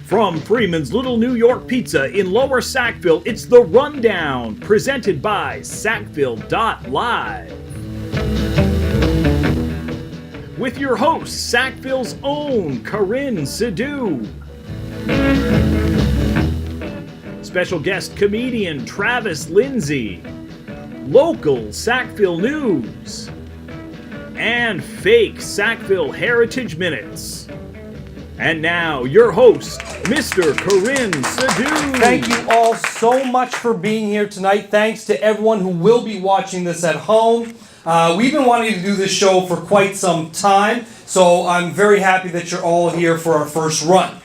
From Freeman's Little New York Pizza in Lower Sackville, it's The Rundown, presented by Sackville.Live. With your host, Sackville's own Karan, Sidhu. Special guest comedian Travis Lindsay. Local Sackville news. And Fake Sackville Heritage Minutes. And now, your host, Mr. Karan, Sidhu. Thank you all so much for being here tonight. Thanks to everyone who will be watching this at home. We've been wanting to do this show for quite some time, so I'm very happy that you're all here for our first run.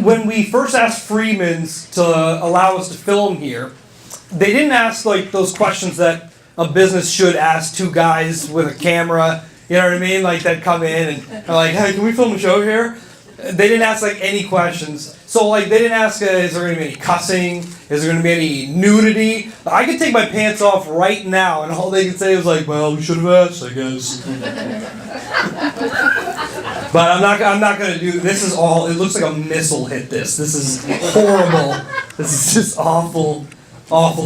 When we first asked Freeman's to allow us to film here, they didn't ask like those questions that a business should ask two guys with a camera. You know what I mean? Like that come in and are like, hey, can we film a show here? They didn't ask like any questions. So like they didn't ask, is there going to be any cussing? Is there going to be any nudity? I could take my pants off right now, and all they could say was like, well, we should have asked, I guess. But I'm not going to do. This is all. It looks like a missile hit this. This is horrible. This is just awful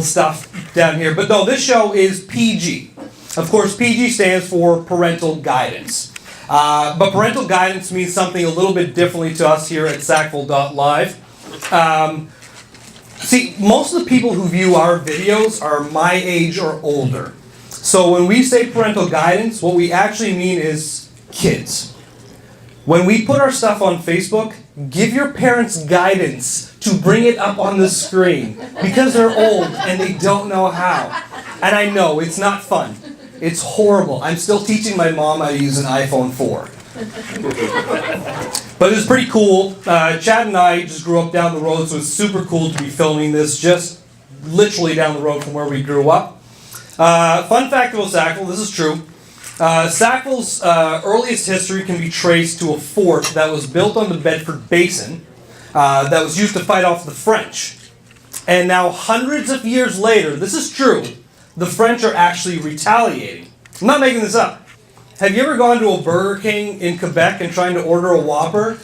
stuff down here. But no, this show is PG. Of course, PG stands for parental guidance. But parental guidance means something a little bit differently to us here at Sackville.Live. See, most of the people who view our videos are my age or older. So when we say parental guidance, what we actually mean is kids. When we put our stuff on Facebook, give your parents guidance to bring it up on the screen because they're old and they don't know how. And I know, it's not fun. It's horrible. I'm still teaching my mom how to use an iPhone 4. But it was pretty cool. Chad and I just grew up down the road, so it's super cool to be filming this just literally down the road from where we grew up. Fun fact about Sackville, this is true. Sackville's earliest history can be traced to a fort that was built on the Bedford Basin that was used to fight off the French. And now hundreds of years later, this is true, the French are actually retaliating. I'm not making this up. Have you ever gone to a Burger King in Quebec and trying to order a Whopper?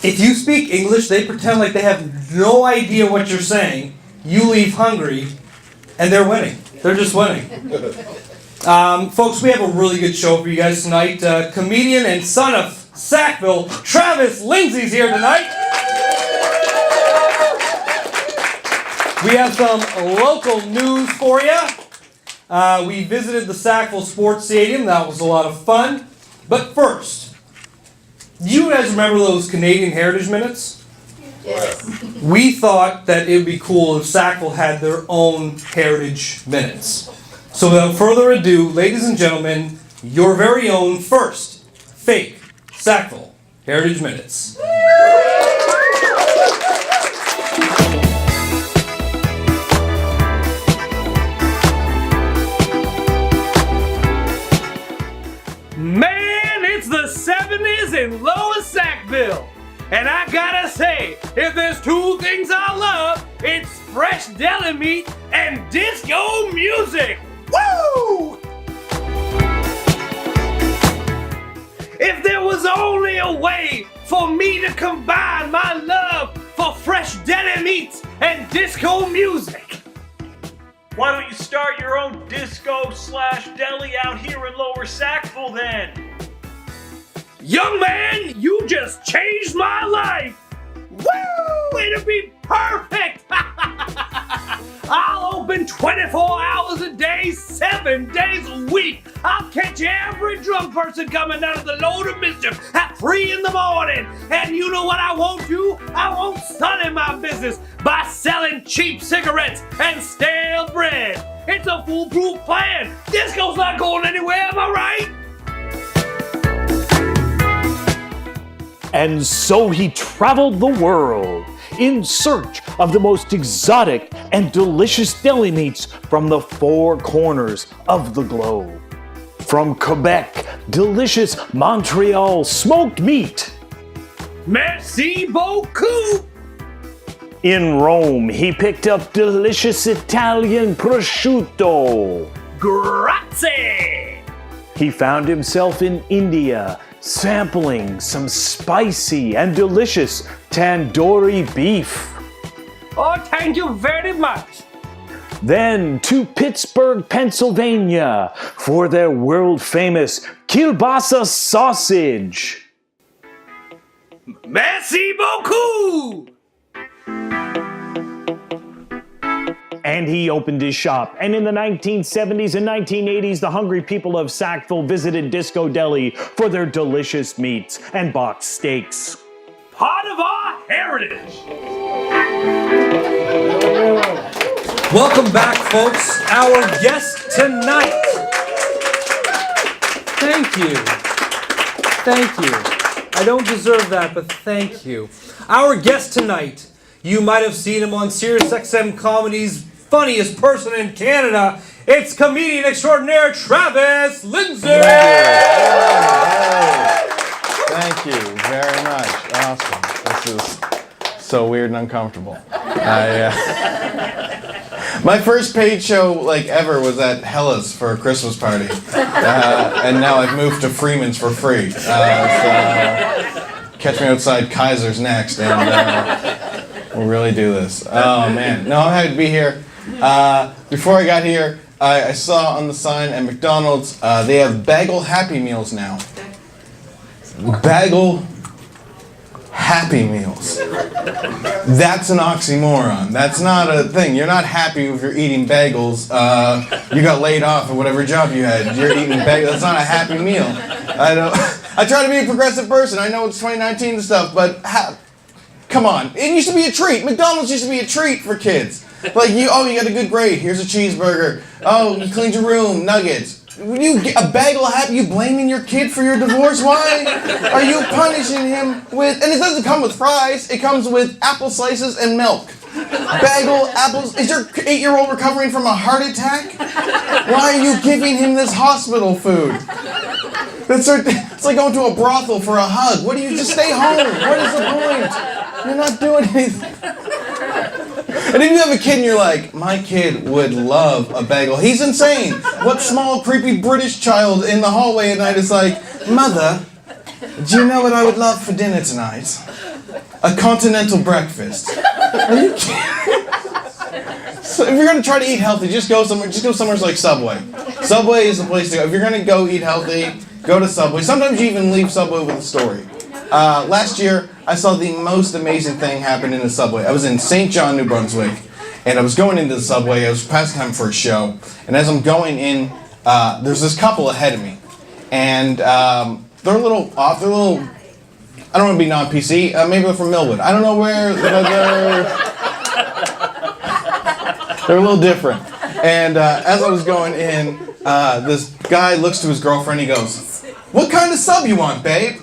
If you speak English, they pretend like they have no idea what you're saying. You leave hungry, and they're winning. They're just winning. Folks, we have a really good show for you guys tonight. Comedian and son of Sackville, Travis Lindsay's here tonight. We have some local news for you. We visited the Sackville Sports Stadium. That was a lot of fun. But first, do you guys remember those Canadian Heritage Minutes? Yes. We thought that it would be cool if Sackville had their own Heritage Minutes. So without further ado, ladies and gentlemen, your very own first Fake Sackville Heritage Minutes. Man, it's the 70s in Lower Sackville. And I gotta say, if there's two things I love, it's fresh deli meat and disco music. Woo! If there was only a way for me to combine my love for fresh deli meats and disco music. Why don't you start your own disco/deli out here in Lower Sackville then? Young man, you just changed my life. Woo! It'll be perfect. I'll open 24 hours a day, 7 days a week. I'll catch every drunk person coming out of the load of mischief at 3 in the morning. And you know what I won't do? I won't sully my business by selling cheap cigarettes and stale bread. It's a foolproof plan. Disco's not going anywhere, am I right? And so he traveled the world in search of the most exotic and delicious deli meats from the 4 corners of the globe. From Quebec, delicious Montreal smoked meat. Merci beaucoup. In Rome, he picked up delicious Italian prosciutto. Grazie. He found himself in India, sampling some spicy and delicious tandoori beef. Oh, thank you very much. Then to Pittsburgh, Pennsylvania for their world-famous kielbasa sausage. Merci beaucoup. And he opened his shop. And in the 1970s and 1980s, the hungry people of Sackville visited Disco Deli for their delicious meats and boxed steaks. Part of our heritage. Welcome back, folks. Our guest tonight. Thank you. Thank you. I don't deserve that, but thank you. Our guest tonight, you might have seen him on SiriusXM Comedy's Funniest Person in Canada. It's comedian extraordinaire Travis Lindsay. Thank you very much. Awesome. This is so weird and uncomfortable. My first paid show ever was at Hella's for a Christmas party, and now I've moved to Freeman's for free. So catch me outside Kaiser's next, and we'll really do this. Oh man, no, I'm happy to be here. Before I got here, I saw on the sign at McDonald's they have Bagel Happy Meals now. Bagel Happy Meals. That's an oxymoron. That's not a thing. You're not happy if you're eating bagels. You got laid off or whatever job you had. You're eating bagels. That's not a happy meal. I try to be a progressive person. I know it's 2019 and stuff, but come on. It used to be a treat. McDonald's used to be a treat for kids. You got a good grade. Here's a cheeseburger. Oh, you cleaned your room. Nuggets. You get a bagel happy? You blaming your kid for your divorce? Why are you punishing him with? And it doesn't come with fries. It comes with apple slices and milk. Bagel, apples. Is your 8-year-old recovering from a heart attack? Why are you giving him this hospital food? It's like going to a brothel for a hug. What do you just stay home? What is the point? You're not doing anything. And if you have a kid and you're like, my kid would love a bagel. He's insane. What small, creepy British child in the hallway at night is like, Mother, do you know what I would love for dinner tonight? A continental breakfast. Are you kidding? So if you're going to try to eat healthy, just go somewhere like Subway. Subway is the place to go. If you're going to go eat healthy, go to Subway. Sometimes you even leave Subway with a story. Last year, I saw the most amazing thing happen in the Subway. I was in St. John, New Brunswick, and I was going into the Subway. I was past time for a show, and as I'm going in, there's this couple ahead of me, and they're a little off. They're a little. I don't want to be non-PC. Maybe they're from Millwood. I don't know where. They're a little different. And as I was going in, this guy looks to his girlfriend. He goes, "What kind of sub you want, babe?"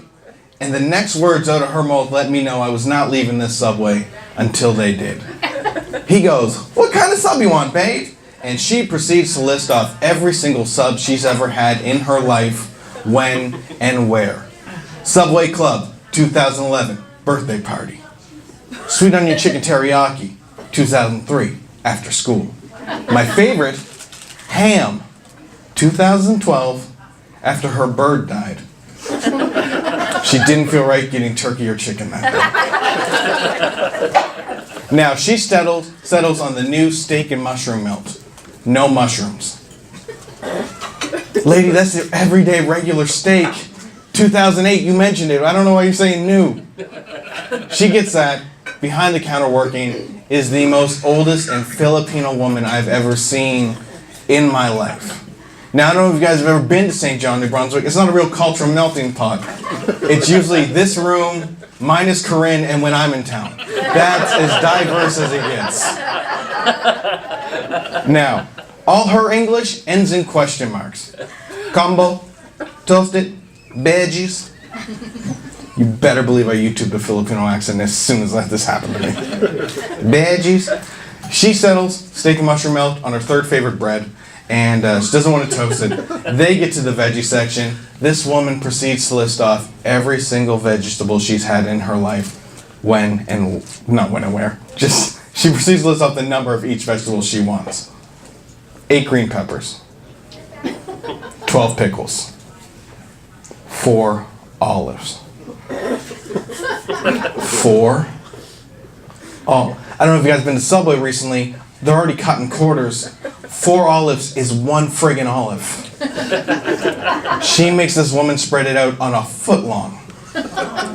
And the next words out of her mouth let me know I was not leaving this Subway until they did. He goes, "What kind of sub you want, babe?" And she proceeds to list off every single sub she's ever had in her life, when and where. Subway Club, 2011, birthday party. Sweet onion chicken teriyaki, 2003, after school. My favorite, ham, 2012, after her bird died. She didn't feel right getting turkey or chicken that day. Now, she settles on the new steak and mushroom melt. No mushrooms. Lady, that's the everyday regular steak. 2008, you mentioned it. I don't know why you're saying new. She gets that. Behind the counter working is the most oldest and Filipino woman I've ever seen in my life. Now, I don't know if you guys have ever been to St. John, New Brunswick. It's not a real cultural melting pot. It's usually this room, minus Karan, and when I'm in town. That's as diverse as it gets. Now, all her English ends in question marks. Combo, toasted, veggies. You better believe I YouTubed a Filipino accent as soon as this happened to me. Veggies. She settles steak and mushroom melt on her third favorite bread. And she doesn't want to toast it. They get to the veggie section. This woman proceeds to list off every single vegetable she's had in her life. Not when and where. She proceeds to list off the number of each vegetable she wants. 8 green peppers. 12 pickles. 4 olives. 4. Oh, I don't know if you guys have been to Subway recently. They're already cut in quarters. 4 olives is 1 friggin' olive. She makes this woman spread it out on a foot long.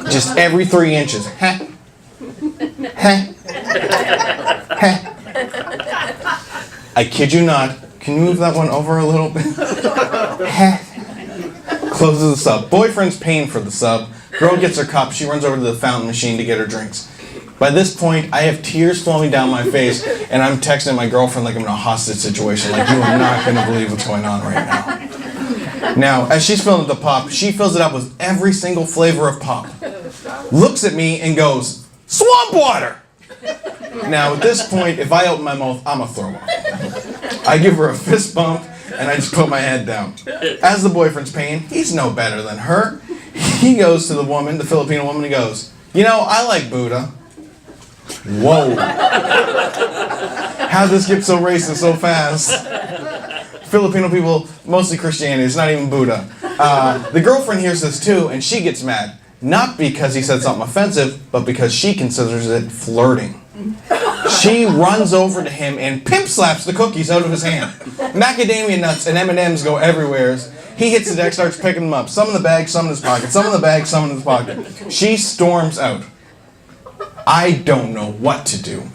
Just every 3 inches. Heh. Heh. Heh. I kid you not. Can you move that one over a little bit? Heh. Closes the sub. Boyfriend's paying for the sub. Girl gets her cup. She runs over to the fountain machine to get her drinks. By this point, I have tears flowing down my face, and I'm texting my girlfriend like I'm in a hostage situation. Like, you are not going to believe what's going on right now. Now, as she's filling up the pop, she fills it up with every single flavor of pop. Looks at me and goes, "Swamp water!" Now, at this point, if I open my mouth, I'm going to throw up. I give her a fist bump, and I just put my head down. As the boyfriend's paying, he's no better than her. He goes to the woman, the Filipino woman, and goes, "You know, I like Buddha." Whoa. How'd this get so racist so fast? Filipino people, mostly Christianity, it's not even Buddha. The girlfriend hears this too, and she gets mad. Not because he said something offensive, but because she considers it flirting. She runs over to him and pimp slaps the cookies out of his hand. Macadamia nuts and M&Ms go everywhere. He hits the deck, starts picking them up. Some in the bag, some in his pocket. Some in the bag, some in his pocket. She storms out. I don't know what to do.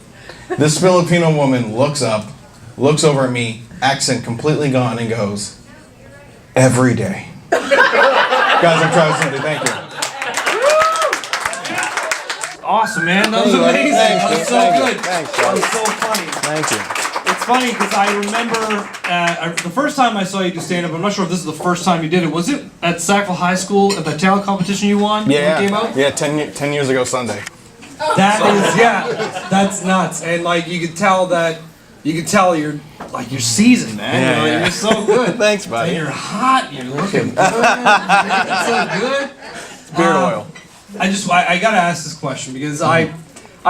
This Filipino woman looks up, looks over at me, accent completely gone, and goes, "Every day." Guys, I'm Travis Lindsay. Thank you. Awesome, man. That was amazing. That was so good. Thanks, That was so funny. Thank you. It's funny because I remember the first time I saw you do stand-up, I'm not sure if this is the first time you did it. Was it at Sackville High School at the talent competition you won? Yeah, when it came out? yeah, 10 years ago Sunday. That is, yeah, that's nuts. And like you could tell you're like you're seasoned, man. Yeah, you know, yeah. You're so good. Thanks, buddy. And you're hot. You're looking good. You're so good. Beard oil. I gotta ask this question because I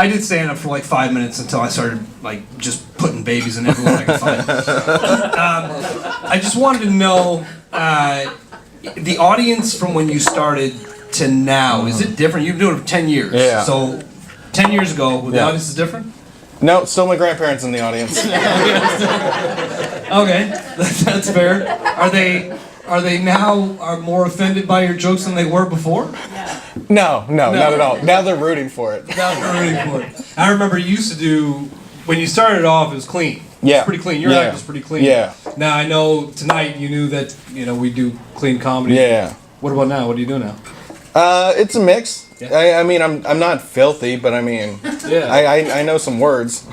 did stand up for like 5 minutes until I started like just putting babies in everyone I could find. I just wanted to know the audience from when you started to now, is it different? You've been doing it for 10 years. Yeah. So 10 years ago, the Yeah. audience is different? No, still my grandparents in the audience. Okay, that's fair. Are they now more offended by your jokes than they were before? No, not at all. Now they're rooting for it. Now they're rooting for it. I remember you used to do, when you started off, it was clean. It Yeah. was pretty clean. Your Yeah. act was pretty clean. Yeah. Now I know tonight you knew that, we do clean comedy. Yeah. What about now? What do you do now? It's a mix. Yeah. I mean, I'm not filthy, but I mean, Yeah. I know some words.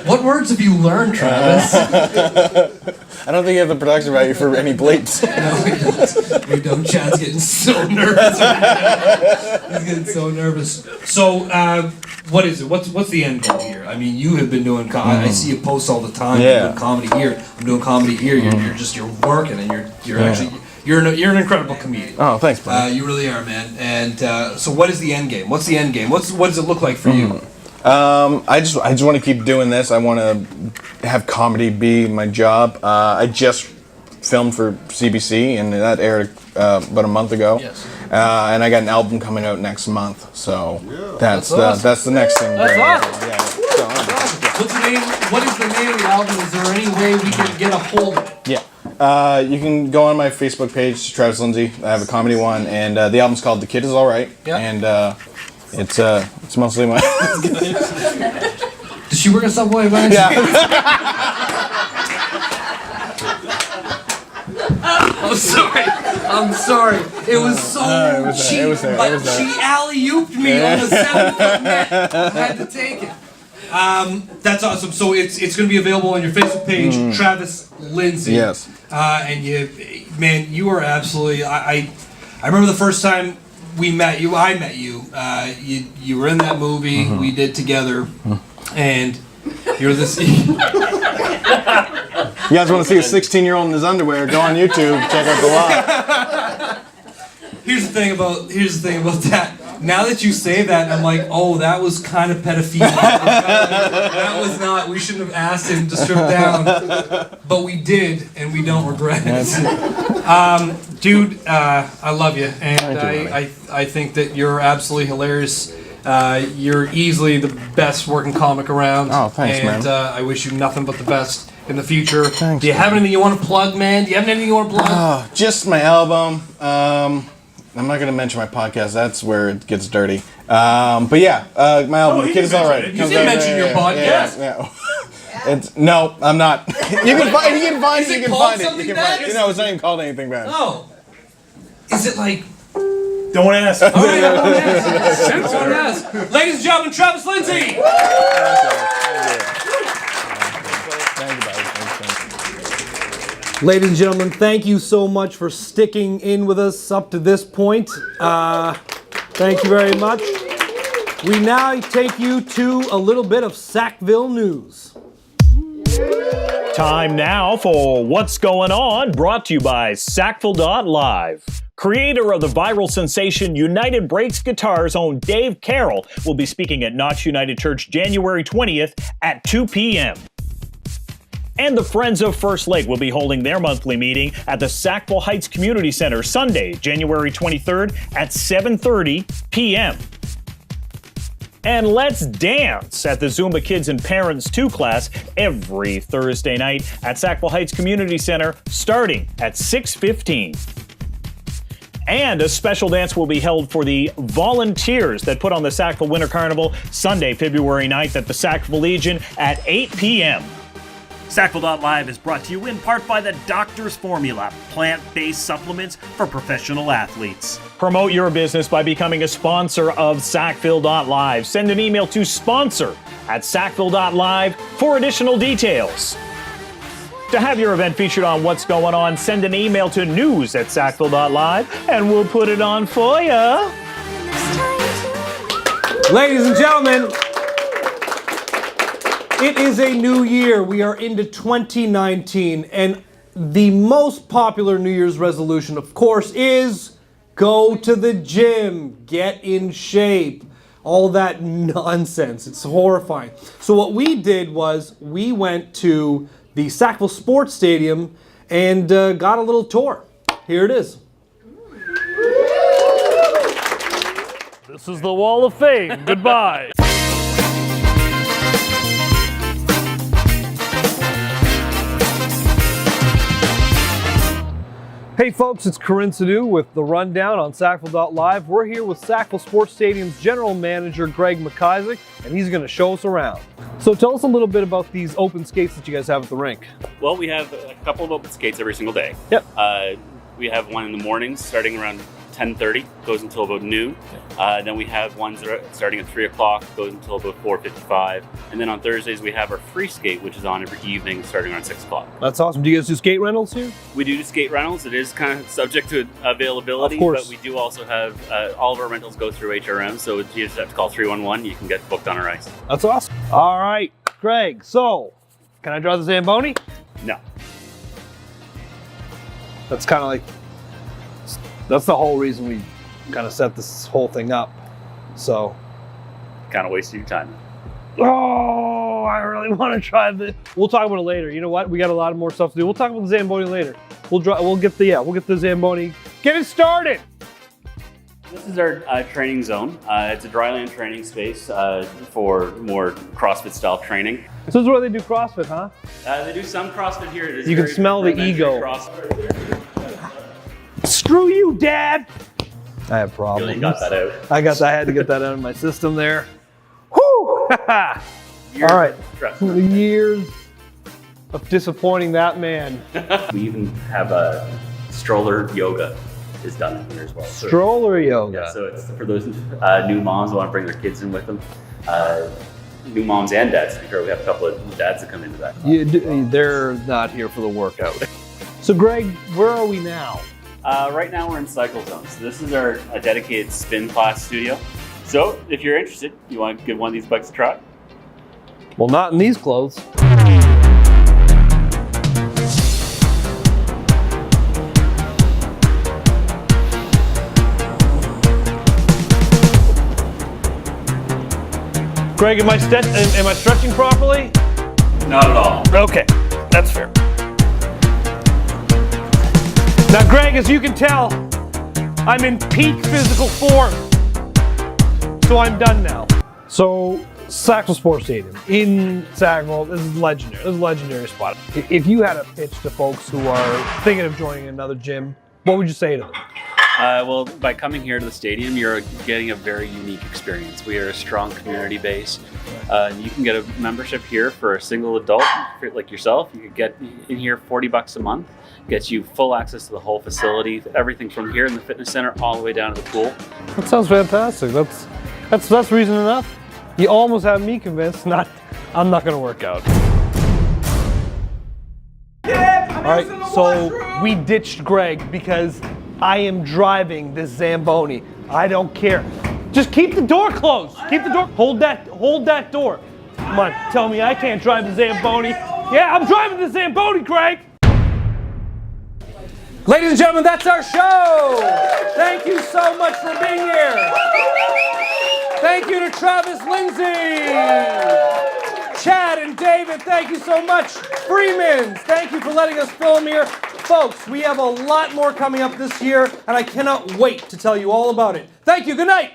What words have you learned, Travis? I don't think you have the production value for any bleeps. No, we don't. Chad's getting so nervous. He's getting so nervous. So, what is it? What's the end goal here? I mean, you have been doing comedy. I see you post all the time. Yeah. You're doing comedy here. I'm doing comedy here. You're working, and you're actually you're an incredible comedian. Oh, thanks, buddy. You really are, man. And so, what is the end game? What's the end game? What does it look like for you? I just want to keep doing this. I want to have comedy be my job. I just filmed for CBC, and that aired about a month ago. Yes. And I got an album coming out next month, so that's awesome. that's the next thing. That's awesome. Yeah. What's the name? What is the name of the album? Is there any way we can get a hold of it? Yeah. You can go on my Facebook page, Travis Lindsay. I have a comedy one, and the album's called "The Kid Is All Right." Yeah. And it's mostly my. Does she work at Subway? Yeah. I'm sorry. It was so cheap, but she alley-ooped me on the 7-foot net. I had to take it. That's awesome. So it's going to be available on your Facebook page, Travis Lindsay. Yes. And you are absolutely. I remember the first time we met you. I met you. You were in that movie we did together, and you're this. You guys want to see a 16-year-old in his underwear? Go on YouTube, check out the live. Here's the thing about that. Now that you say that, I'm like, oh, that was kind of pedophilia. That was not. We shouldn't have asked him to strip down, but we did, and we don't regret it. Dude, I love you, and I think that you're absolutely hilarious. You're easily the best working comic around. Oh, thanks, man. And I wish you nothing but the best in the future. Thanks, Do you have anything you want to plug, man? Do you have anything you want to plug? Oh, just my album. I'm not going to mention my podcast. That's where it gets dirty. But yeah, my album, The Kid Is Alright. You didn't mention your podcast. Yeah. No, I'm not. You can find it. You can find it. No, it's not even called anything bad. Oh. Is it like... Don't ask. All right, I won't ask. I won't ask. Ladies and gentlemen, Travis Lindsay. Thank you, buddy. Ladies and gentlemen, thank you so much for sticking in with us up to this point. Thank you very much. We now take you to a little bit of Sackville news. Time now for What's Going On, brought to you by Sackville.Live. Creator of the viral sensation United Breaks Guitar's own Dave Carroll will be speaking at Notch United Church January 20th at 2 p.m. And the Friends of First Lake will be holding their monthly meeting at the Sackville Heights Community Center Sunday, January 23rd at 7:30 p.m. And let's dance at the Zumba Kids and Parents 2 class every Thursday night at Sackville Heights Community Center starting at 6:15. And a special dance will be held for the volunteers that put on the Sackville Winter Carnival Sunday, February 9th at the Sackville Legion at 8 p.m. Sackville.Live is brought to you in part by the Doctor's Formula, plant-based supplements for professional athletes. Promote your business by becoming a sponsor of Sackville.Live. Send an email to sponsor@Sackville.Live for additional details. To have your event featured on What's Going On, send an email to news@Sackville.Live and we'll put it on for ya. Ladies and gentlemen, it is a new year. We are into 2019, and the most popular New Year's resolution, of course, is go to the gym, get in shape, all that nonsense. It's horrifying. So what we did was we went to the Sackville Sports Stadium and got a little tour. Here it is. This is the Wall of Fame. Goodbye. Hey folks, it's Karan Sidhu with the Rundown on Sackville.Live. We're here with Sackville Sports Stadium's General Manager, Greg McIsaac, and he's going to show us around. So tell us a little bit about these open skates that you guys have at the rink. Well, we have a couple of open skates every single day. Yep. We have one in the mornings starting around 10:30, goes until about noon. Then we have ones that are starting at 3 o'clock, goes until about 4:55. And then on Thursdays, we have our free skate, which is on every evening starting around 6 o'clock. That's awesome. Do you guys do skate rentals here? We do skate rentals. It is kind of subject to availability, Of course. but we do also have all of our rentals go through HRM, so you just have to call 311. You can get booked on our ice. That's awesome. All right, Greg, so can I draw the Zamboni? No. That's kind of like, that's the whole reason we kind of set this whole thing up. So, Kind of wasting your time. oh, I really want to try this. We'll talk about it later. You know what? We got a lot of more stuff to do. We'll talk about the Zamboni later. We'll get the Zamboni. Get it started. This is our training zone. It's a dryland training space for more CrossFit style training. This is where they do CrossFit, huh? They do some CrossFit here. It is You can very smell the rudimentary ego. CrossFit. Screw you, Dad. I have problems. Really got that out. I had to get that out of my system there. Whew! All right. Years of disappointing that man. We even have a stroller yoga is done in here as well. So, Stroller yoga. yeah, so it's for those new moms who want to bring their kids in with them. New moms and dads. We have a couple of dads that come into that. They're not here for the workout. So, Greg, where are we now? Right now we're in cycle zone. So this is our dedicated spin class studio. So if you're interested, you want to give one of these bikes a try? Well, not in these clothes. Greg, am I stretching properly? Not at all. Okay, that's fair. Now, Greg, as you can tell, I'm in peak physical form. So I'm done now. So, Sackville Sports Stadium in Sackville, this is legendary. This is a legendary spot. If you had a pitch to folks who are thinking of joining another gym, what would you say to them? Well, by coming here to the stadium, you're getting a very unique experience. We are a strong community base. You can get a membership here for a single adult like yourself. You could get in here $40 a month. Gets you full access to the whole facility, everything from here in the fitness center all the way down to the pool. That sounds fantastic. That's reason enough. You almost have me convinced. I'm not going to work out. All right, so we ditched Greg because I am driving this Zamboni. I don't care. Just keep the door closed. Keep the door. Hold that door. Come on, tell me I can't drive the Zamboni. Yeah, I'm driving the Zamboni, Greg. Ladies and gentlemen, that's our show. Thank you so much for being here. Thank you to Travis Lindsay. Chad and David, thank you so much. Freemans, thank you for letting us film here. Folks, we have a lot more coming up this year, and I cannot wait to tell you all about it. Thank you. Good night.